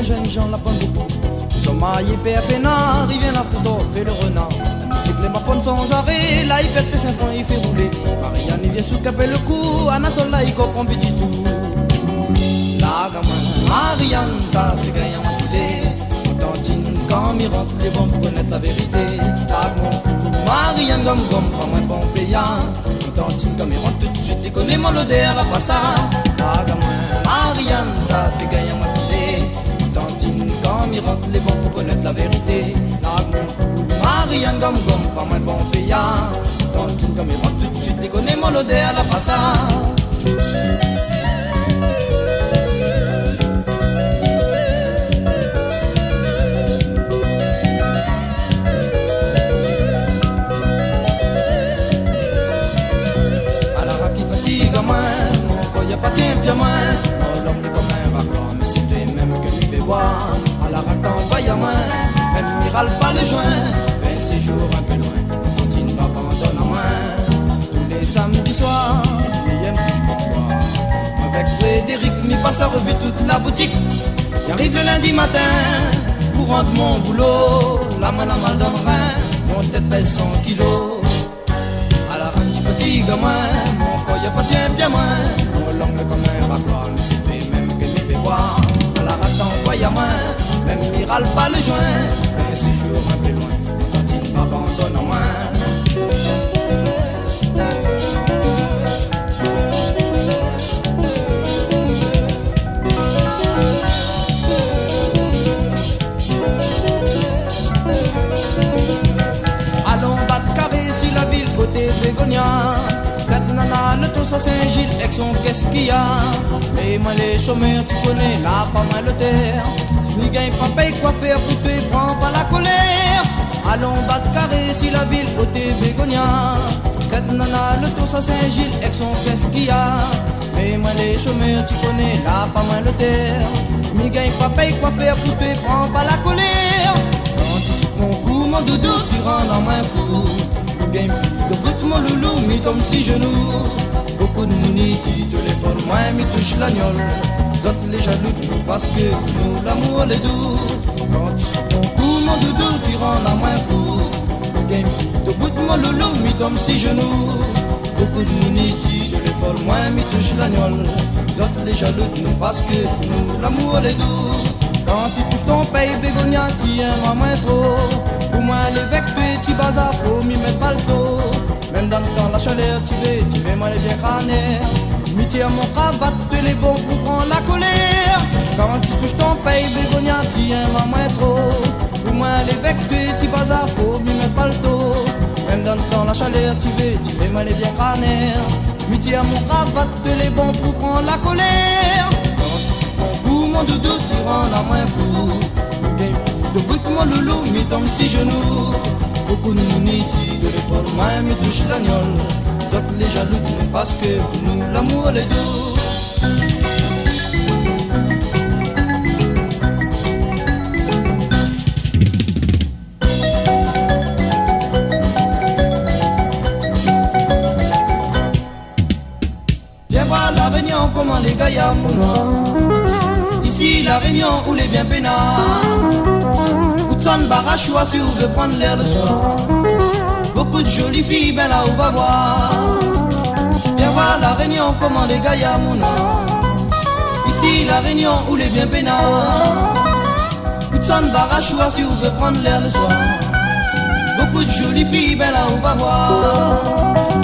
jeunes gens la prennent beaucoup. Nous sommes maillés, père peinard, il vient la photo, fait le renard. La musique, les bafons sans arrêt, là il pète ses enfants, il fait rouler. Marianne, il vient sous capé le cou, Anatole là il comprend petit tout. La gamin, Marianne, t'as fait gagner un filet. Tantine, quand m'y rentre les bons pour connaître la vérité. La mon cou, Marianne, gomme, pas moins bon payant. Tantine, quand m'y rentre tout de suite, il connaît mon odeur à la façade. La gamin, Marianne, t'as fait gagner un filet. Tantine, quand m'y rentre les bons pour connaître la vérité. La mon cou, Marianne, gomme, pas moins bon payant. Tantine, quand m'y rentre tout de suite, il connaît mon odeur à la façade. Mon corps appartient bien moins. Oh, l'homme est comme un raccord, mais c'est lui même que lui fait boire. À la raque t'envoie à moi, même il râle pas le joint. 20 séjours un peu loin, Tantine va abandonner à moi. Tous les samedis soirs, il aime que je me vois. Avec Frédéric, m'y passe à revue toute la boutique. Il arrive le lundi matin, pour rendre mon boulot. La main a mal dans le rein, mon tête pèse 100 kilos. À la raque t'y fatigue à moi. Quand y'a pas tient bien moins, mon l'angle comme un raccord, mais c'est lui même que lui fait boire. À la rate t'envoie à moi, même il râle pas le joint. Mais c'est jour un peu loin, quand il va abandonner en moi. Allons battre carré sur la ville côté Bégonia. Cette nana, le tour à Saint-Gilles, avec son qu'est-ce qu'il y a. Mais moi les chômeurs, tu connais, là pas mal le terre. Si n'y gagne pas, paye quoi faire pour te prendre pas la colère. Allons battre carré si la ville côté Bégonia. Cette nana, le tour à Saint-Gilles, avec son qu'est-ce qu'il y a. Mais moi les chômeurs, tu connais, là pas mal le terre. Si n'y gagne pas, paye quoi faire pour te prendre pas la colère. Quand tu souffles mon cou, mon doudou, tu rends dans main fou. Game de brut mon loulou, mi tombe si genoux. Beaucoup de mouni dit de l'effort, moi mi touche l'agnole. Zot les jaloux de nous parce que nous l'amour les doux. Quand tu sors ton cou, mon doudou, tu rends la main fou. Game de brut mon loulou, mi tombe si genoux. Beaucoup de mouni dit de l'effort, moi mi touche l'agnole. Zot les jaloux de nous parce que nous l'amour les doux. Quand tu touches ton paye, Bégonia, tu aimes moins trop. Pour moi, l'évêque, petit bazar, faut m'y mettre pas le dos. Même dans le temps, la chaleur, tu veux moi les bien crâner. Tu m'y tires mon cravate, tu les bons pour prendre la colère. Quand tu touches ton paye, Bégonia, tu aimes moins trop. Pour moi, l'évêque, petit bazar, faut m'y mettre pas le dos. Même dans le temps, la chaleur, tu veux moi les bien crâner. Tu m'y tires mon cravate, tu les bons pour prendre la colère. Mon doudou tirant la main fou. De brut mon loulou mi tombe si genoux. Beaucoup de mouni dit de l'épaule, moi mi touche l'agnole. Zot les jaloux de nous parce que pour nous l'amour les doux. Viens voir la réunion, comment les gars y'a mon nom. Ici la Réunion où les bien peinards. Outsan Barachoua si vous veut prendre l'air le soir. Beaucoup de jolies filles, ben là on va voir. Viens voir la Réunion, comment les gars y'a mon nom. Ici la Réunion où les bien peinards. Outsan Barachoua si vous veut prendre l'air le soir. Beaucoup de jolies filles, ben là on va voir.